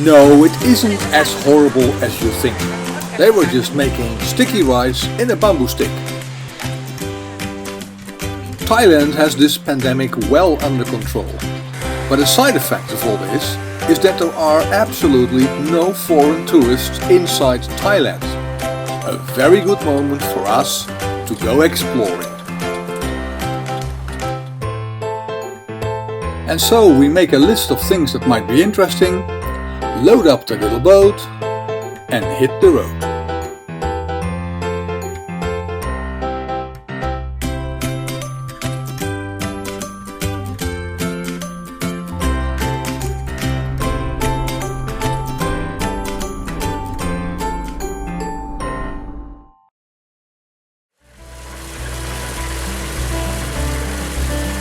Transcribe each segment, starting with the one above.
No, it isn't as horrible as you think. They were just making sticky rice in a bamboo stick. Thailand has this pandemic well under control. But a side effect of all this is that there are absolutely no foreign tourists inside Thailand. A very good moment for us to go exploring. And so we make a list of things that might be interesting, load up the little boat and hit the road.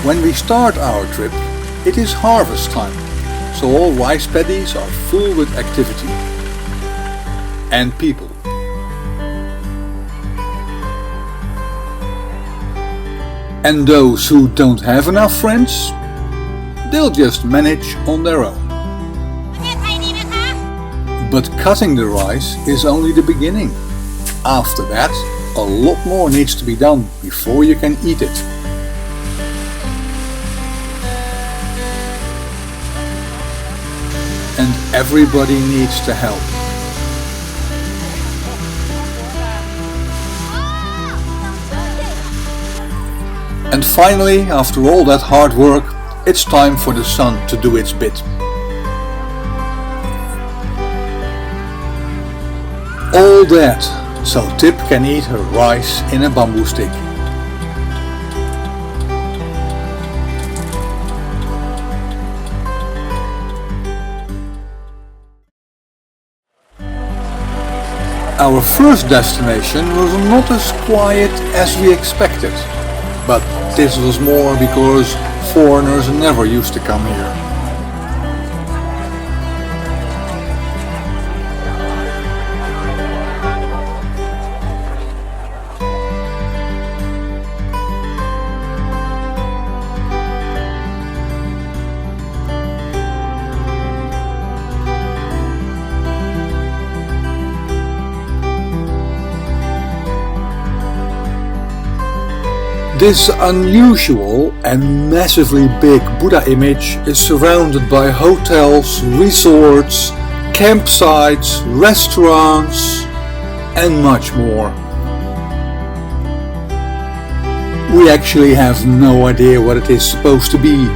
When we start our trip, it is harvest time, so all rice paddies are full with activity and people. And those who don't have enough friends, they'll just manage on their own. But cutting the rice is only the beginning. After that, a lot more needs to be done before you can eat it. And everybody needs to help. And finally, after all that hard work, it's time for the sun to do its bit. All that so Tip can eat her rice in a bamboo stick. Our first destination was not as quiet as we expected, but this was more because foreigners never used to come here. This unusual and massively big Buddha image is surrounded by hotels, resorts, campsites, restaurants and much more. We actually have no idea what it is supposed to be.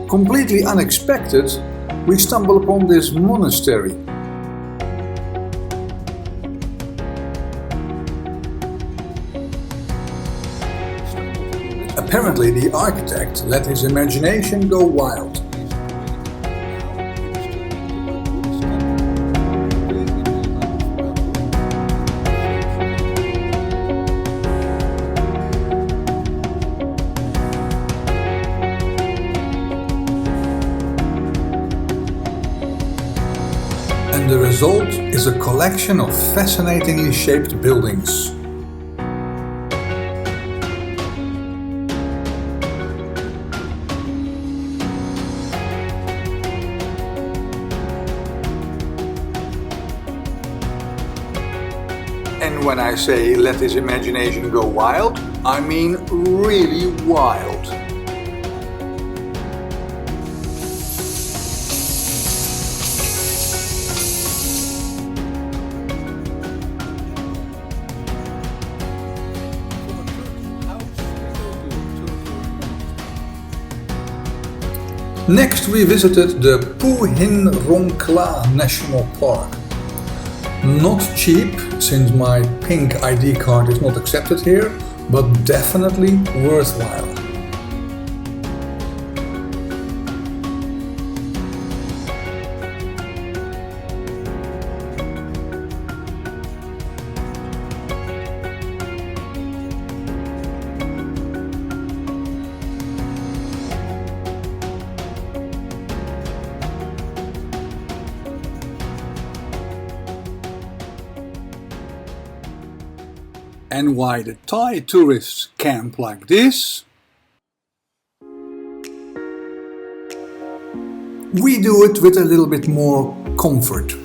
Completely unexpected, we stumble upon this monastery. Apparently the architect let his imagination go wild. And the result is a collection of fascinatingly shaped buildings. And when I say let his imagination go wild, I mean really wild. Next we visited the Phu Hin Rong Kla National Park. Not cheap, since my pink ID card is not accepted here, but definitely worthwhile. And why the Thai tourists camp like this? We do it with a little bit more comfort.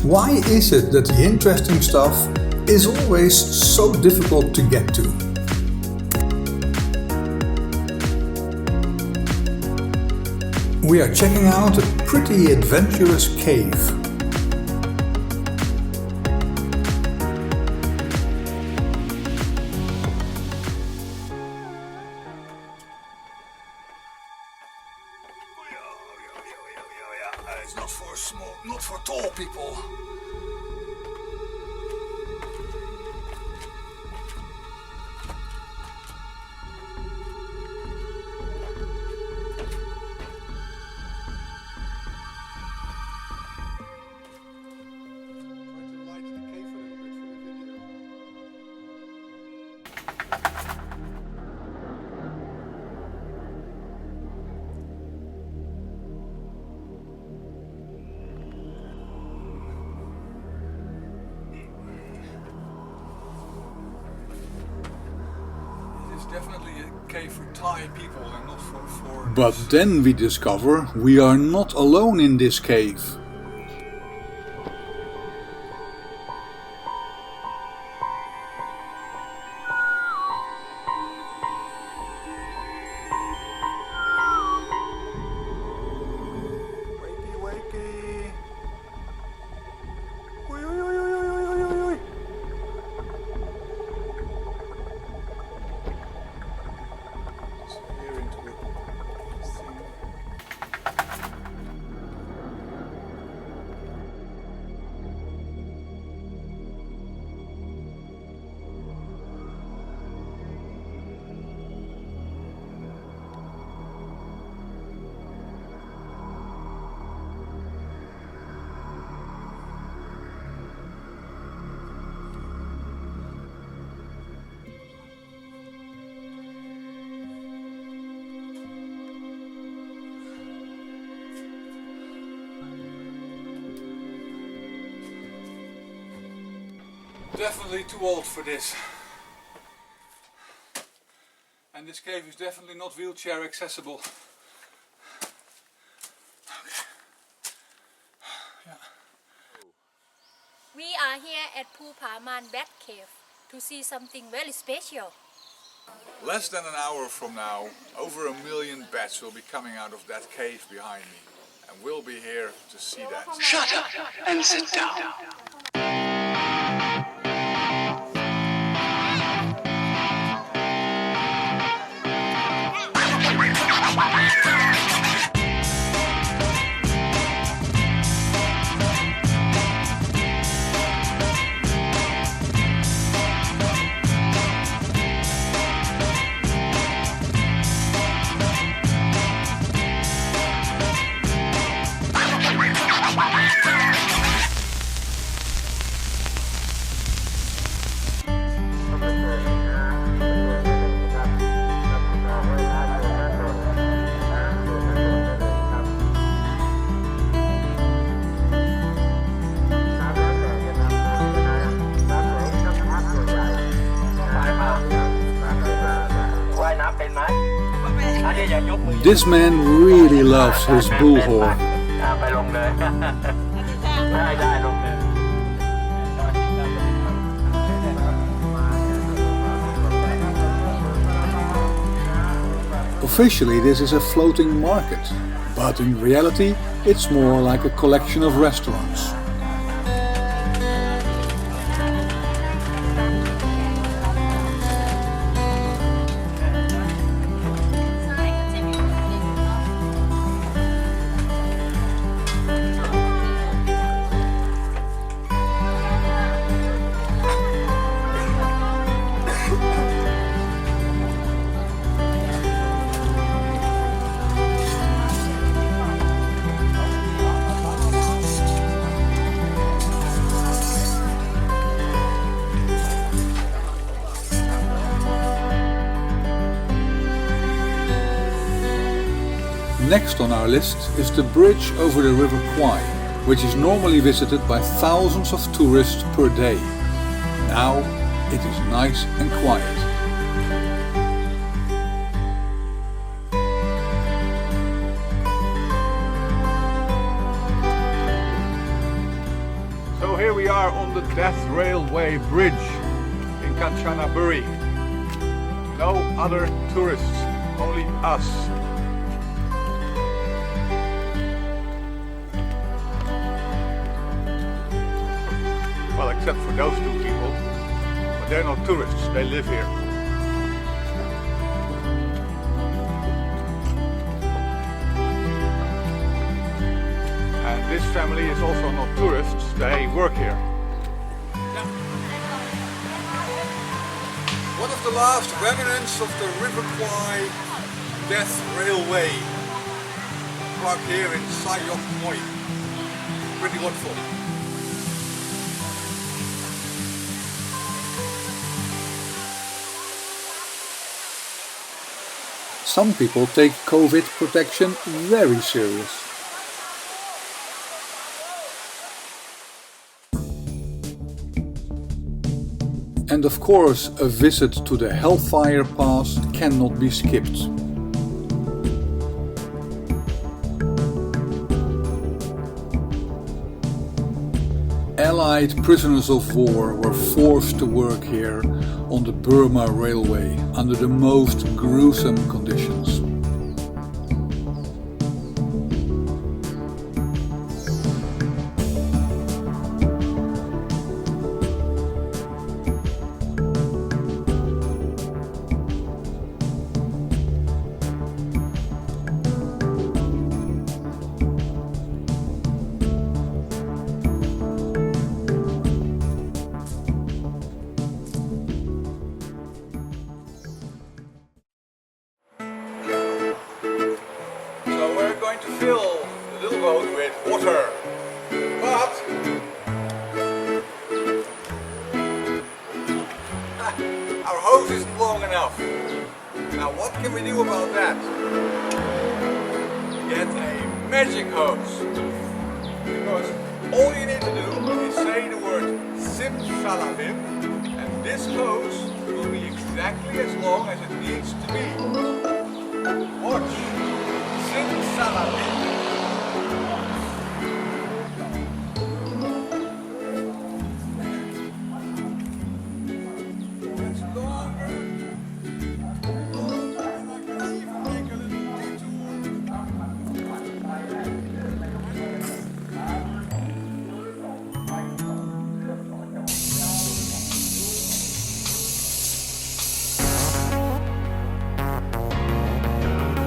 Why is it that the interesting stuff is always so difficult to get to? We are checking out a pretty adventurous cave. It's not for tall people. Definitely a cave for Thai people and not for foreigners. But then we discover we are not alone in this cave. Wakey, wakey. Definitely too old for this. And this cave is definitely not wheelchair accessible. Okay. Yeah. We are here at Pupaman Bat Cave to see something very special. Less than an hour from now, over 1 million bats will be coming out of that cave behind me. And we'll be here to see that. Shut up and sit down. This man really loves his bullhorn. Officially this is a floating market, but in reality it's more like a collection of restaurants. Next on our list is the bridge over the river Kwai, which is normally visited by thousands of tourists per day. Now it is nice and quiet. So here we are on the Death Railway Bridge in Kanchanaburi. No other tourists, only us. Well, except for those two people, but they're not tourists, they live here. And this family is also not tourists, they work here. One of the last remnants of the River Kwai Death Railway. Park here in Sayok Moi. Pretty wonderful. Some people take COVID protection very serious. And of course, a visit to the Hellfire Pass cannot be skipped. Allied prisoners of war were forced to work here on the Burma Railway under the most gruesome conditions. To fill the little boat with water, but our hose isn't long enough. Now what can we do about that? Get a magic hose, because all you need to do is say the word Simsalabim and this hose will be exactly as long as it needs to be. Watch! Simsalabim.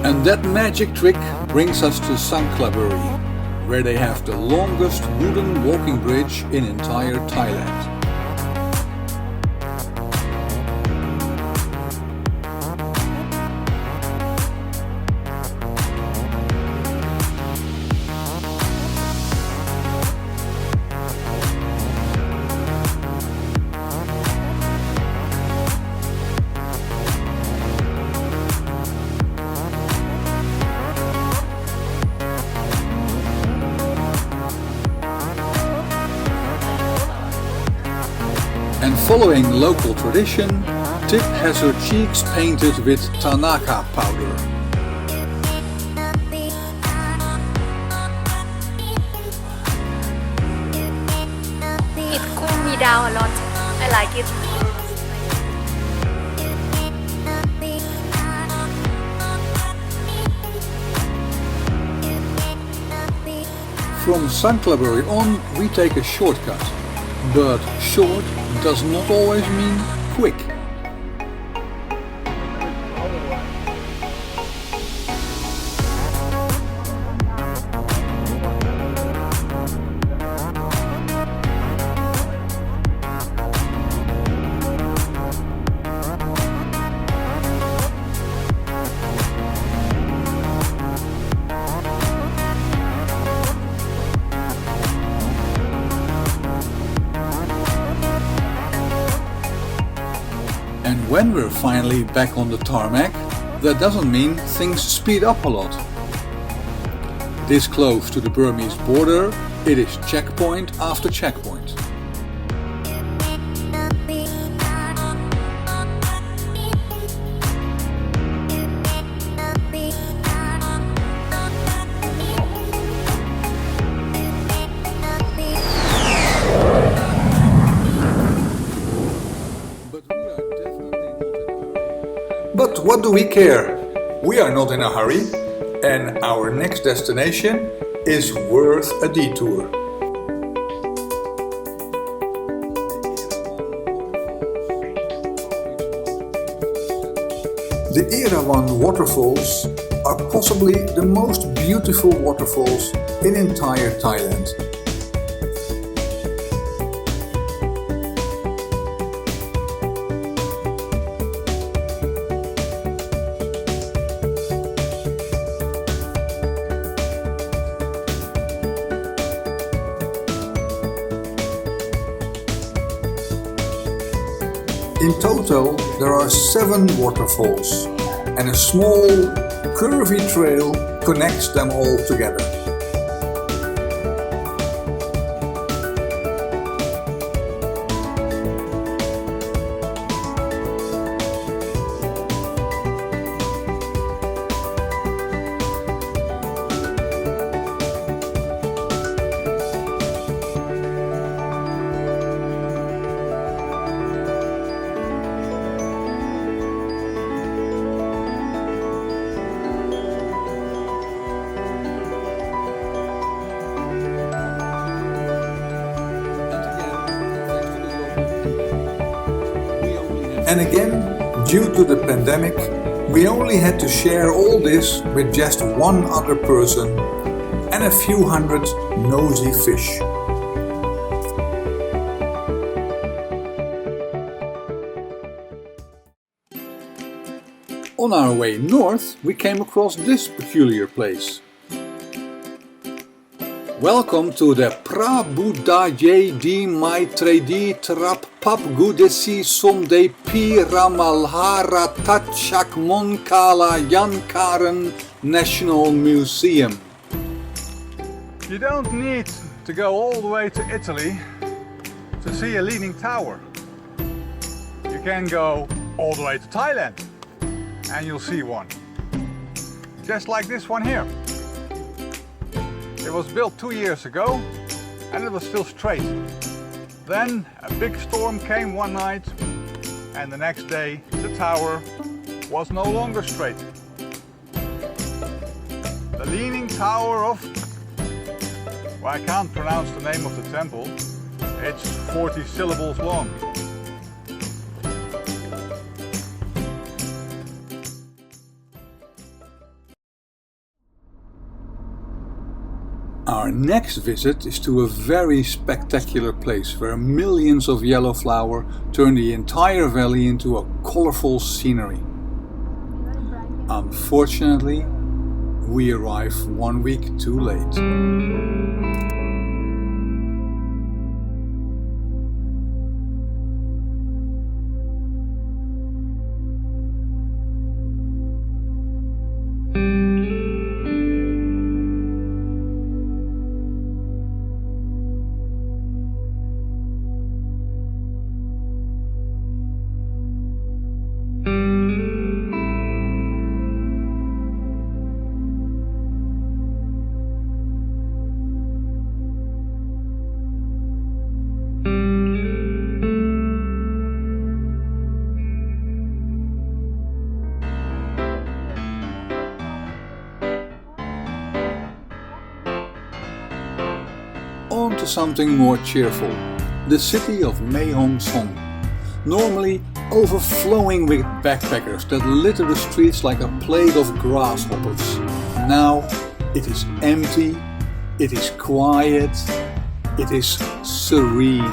And that magic trick brings us to Sanklaburi, where they have the longest wooden walking bridge in entire Thailand. And following local tradition, Tip has her cheeks painted with Tanaka powder. It cooled me down a lot. I like it. From Sanklaburi on, we take a shortcut, but short does not always mean quick. And when we're finally back on the tarmac, that doesn't mean things speed up a lot. This close to the Burmese border, it is checkpoint after checkpoint. But what do we care? We are not in a hurry, and our next destination is worth a detour. The Erawan waterfalls are possibly the most beautiful waterfalls in entire Thailand. In total, there are 7 waterfalls, and a small, curvy trail connects them all together. And again, due to the pandemic, we only had to share all this with just one other person and a few hundred nosy fish. On our way north, we came across this peculiar place. Welcome to the Prabuddhaye di Maitredi Trap Pap Gudesi Somde Pi Ramalhara Tatchak Monkala Yankaren National Museum. You don't need to go all the way to Italy to see a leaning tower. You can go all the way to Thailand and you'll see one. Just like this one here. It was built 2 years ago and it was still straight. Then a big storm came one night and the next day the tower was no longer straight. The Leaning Tower of... well, I can't pronounce the name of the temple. It's 40 syllables long. Our next visit is to a very spectacular place where millions of yellow flower turn the entire valley into a colorful scenery. Unfortunately, we arrive 1 week too late. On to something more cheerful, the city of Mae Hong Son, normally overflowing with backpackers that litter the streets like a plague of grasshoppers. Now it is empty, it is quiet, it is serene.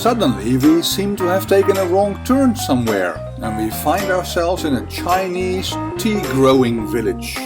Suddenly we seem to have taken a wrong turn somewhere and we find ourselves in a Chinese tea growing village.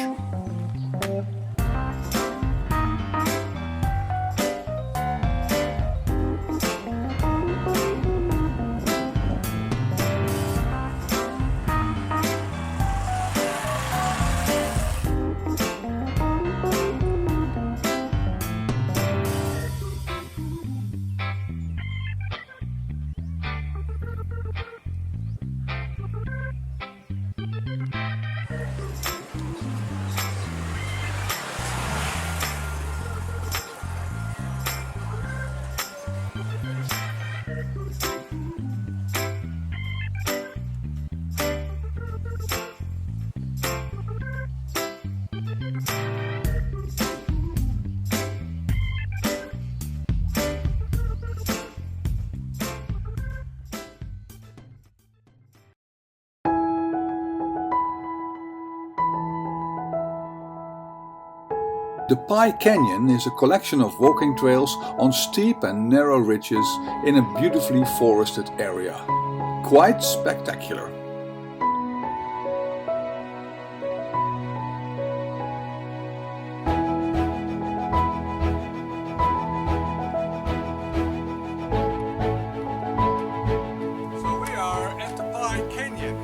The Pai Canyon is a collection of walking trails on steep and narrow ridges in a beautifully forested area. Quite spectacular. So we are at the Pai Canyon,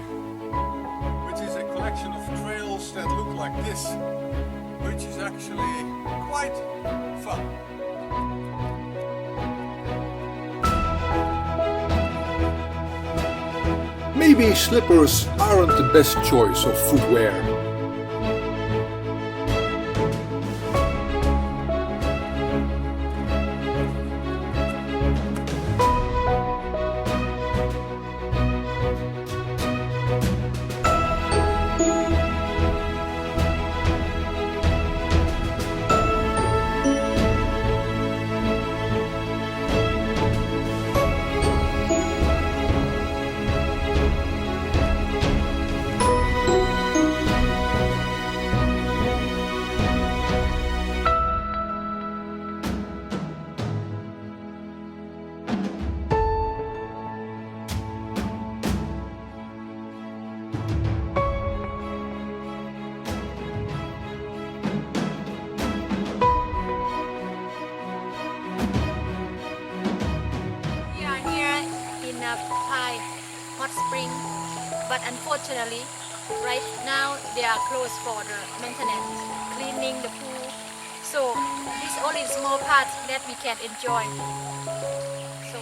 which is a collection of trails that look like this, which is actually quite fun. Maybe slippers aren't the best choice of footwear. We are here in a Pai hot spring, but unfortunately, right now they are closed for the maintenance, cleaning the pool. So this only small part that we can enjoy. So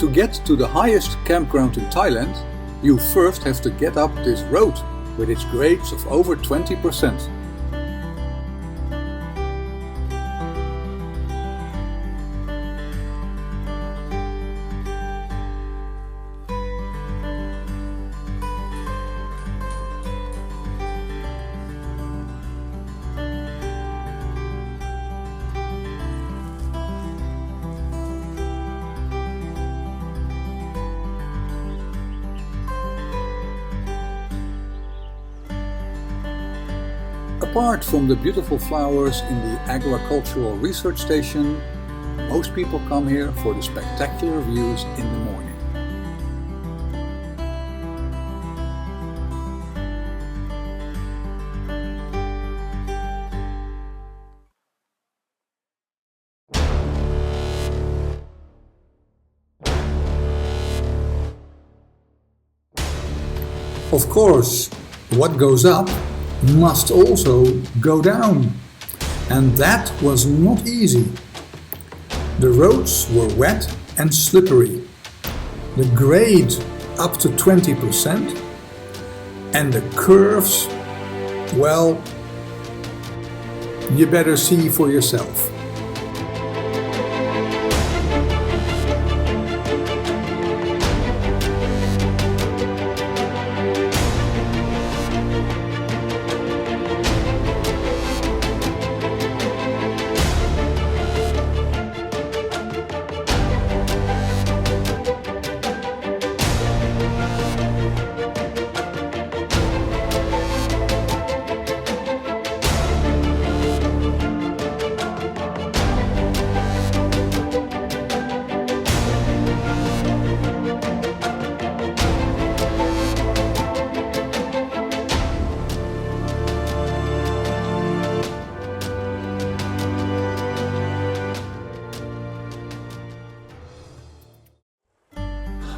To get to the highest campground in Thailand, you first have to get up this road with its grades of over 20%. Apart from the beautiful flowers in the agricultural research station, most people come here for the spectacular views in the morning. Of course, what goes up must also go down. And that was not easy. The roads were wet and slippery. The grade up to 20%. And the curves, well, you better see for yourself.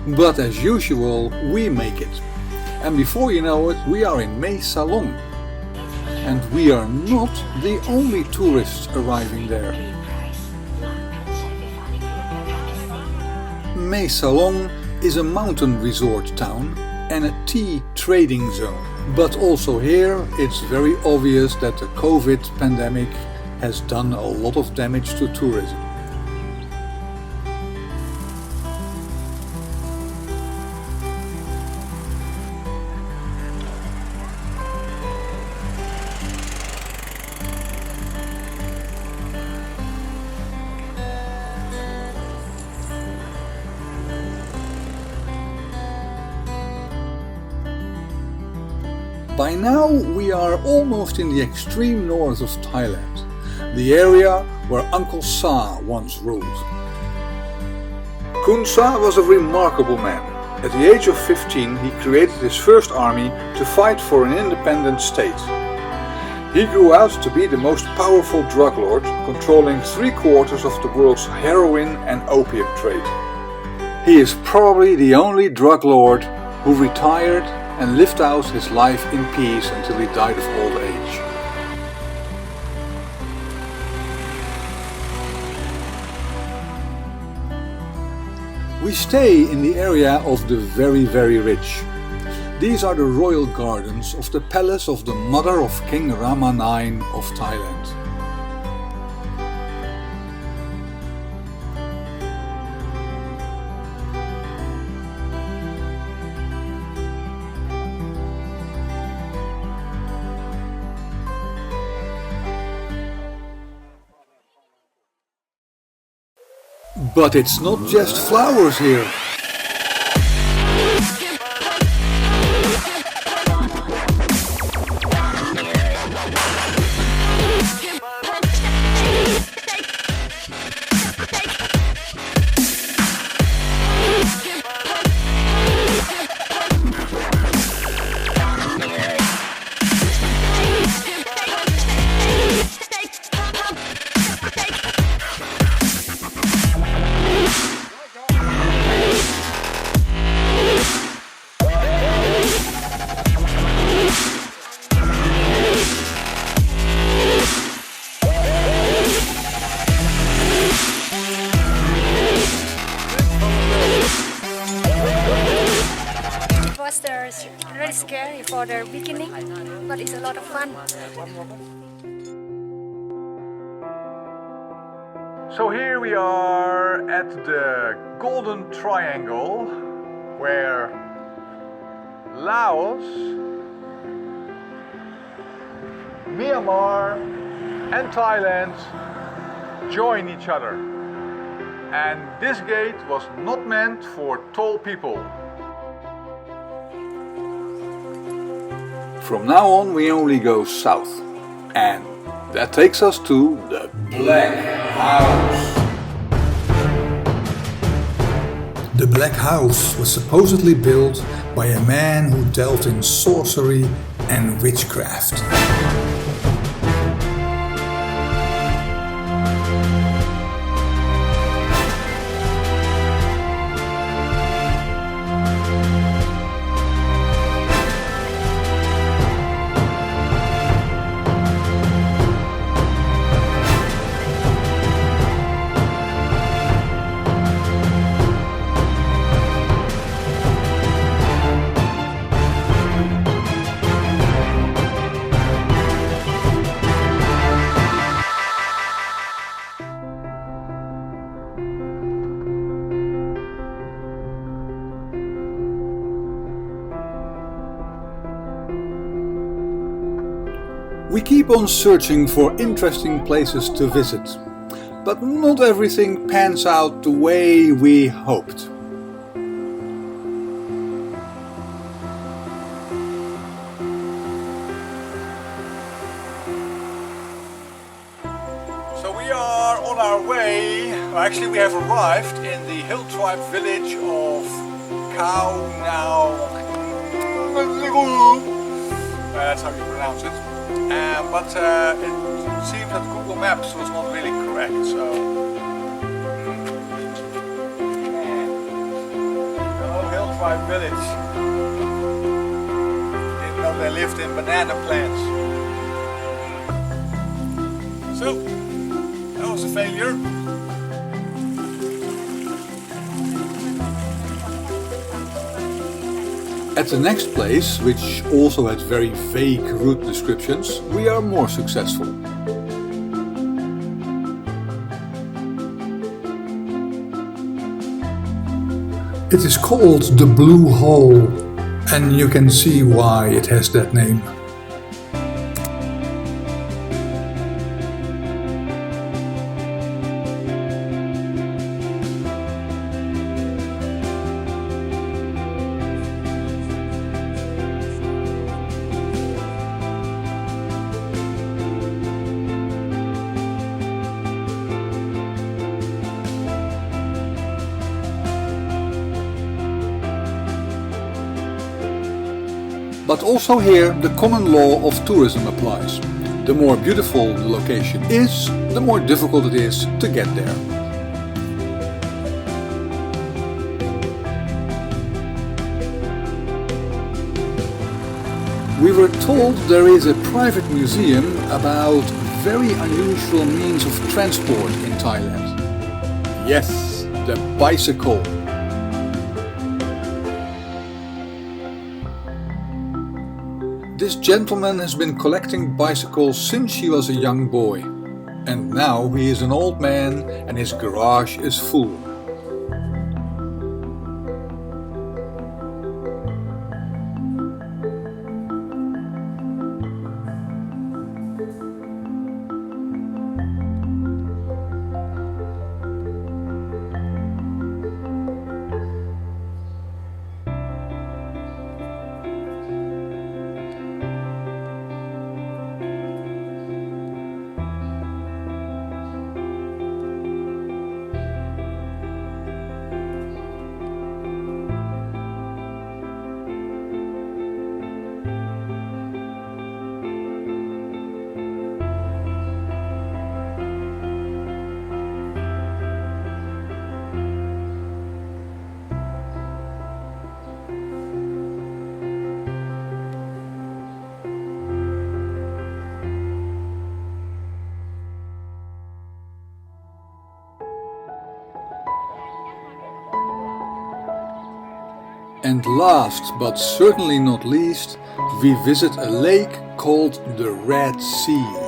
But as usual, we make it. And before you know it, we are in Mae Salong. And we are not the only tourists arriving there. Mae Salong is a mountain resort town and a tea trading zone. But also here it's very obvious that the COVID pandemic has done a lot of damage to tourism. By now we are almost in the extreme north of Thailand, the area where Uncle Sa once ruled. Kun Sa was a remarkable man. At the age of 15 he created his first army to fight for an independent state. He grew out to be the most powerful drug lord, controlling 3/4 of the world's heroin and opium trade. He is probably the only drug lord who retired and lived out his life in peace until he died of old age. We stay in the area of the very rich. These are the royal gardens of the palace of the mother of King Rama IX of Thailand. But it's not just flowers here. It's really scary for the beginning, but it's a lot of fun. So here we are at the Golden Triangle, where Laos, Myanmar and Thailand join each other. And this gate was not meant for tall people. From now on we only go south, and that takes us to the Black House. The Black House was supposedly built by a man who dealt in sorcery and witchcraft. We keep on searching for interesting places to visit, but not everything pans out the way we hoped. So we are on our way, actually we have arrived in the hill tribe village of Khao Now. That's how you pronounce it. But it seems that Google Maps was not really correct, so... my village. Didn't know they lived in banana plants. So, that was a failure. At the next place, which also had very vague route descriptions, we are more successful. It is called the Blue Hole, and you can see why it has that name. But also here the common law of tourism applies. The more beautiful the location is, the more difficult it is to get there. We were told there is a private museum about very unusual means of transport in Thailand. Yes, the bicycle. This gentleman has been collecting bicycles since he was a young boy, and now he is an old man and his garage is full. And last but certainly not least, we visit a lake called the Red Sea.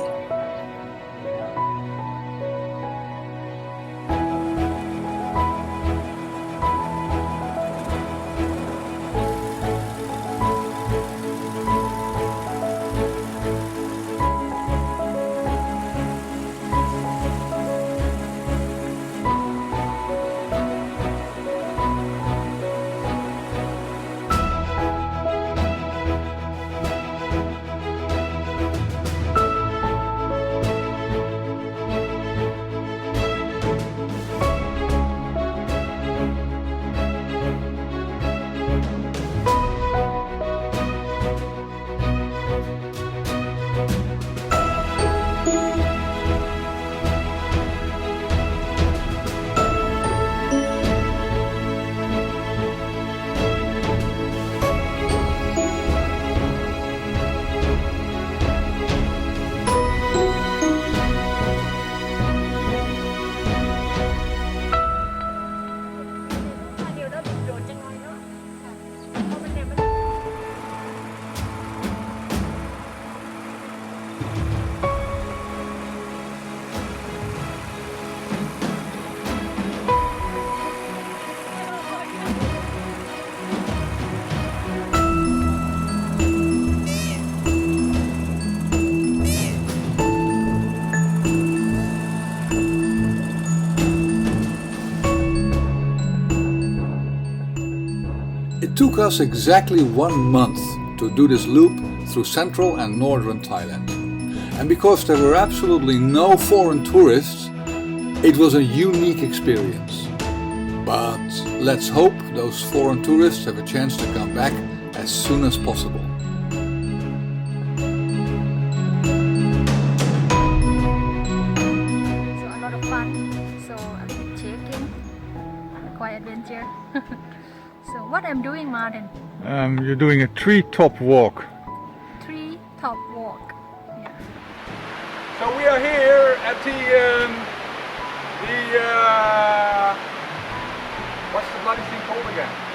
It took us exactly 1 month to do this loop through central and northern Thailand. And because there were absolutely no foreign tourists, it was a unique experience. But let's hope those foreign tourists have a chance to come back as soon as possible. So a lot of fun. So a little check-in, quite adventure. So So what I'm doing, Martin? You're doing a tree-top walk. Tree top walk. Yeah. So we are here at the what's the bloody thing called again?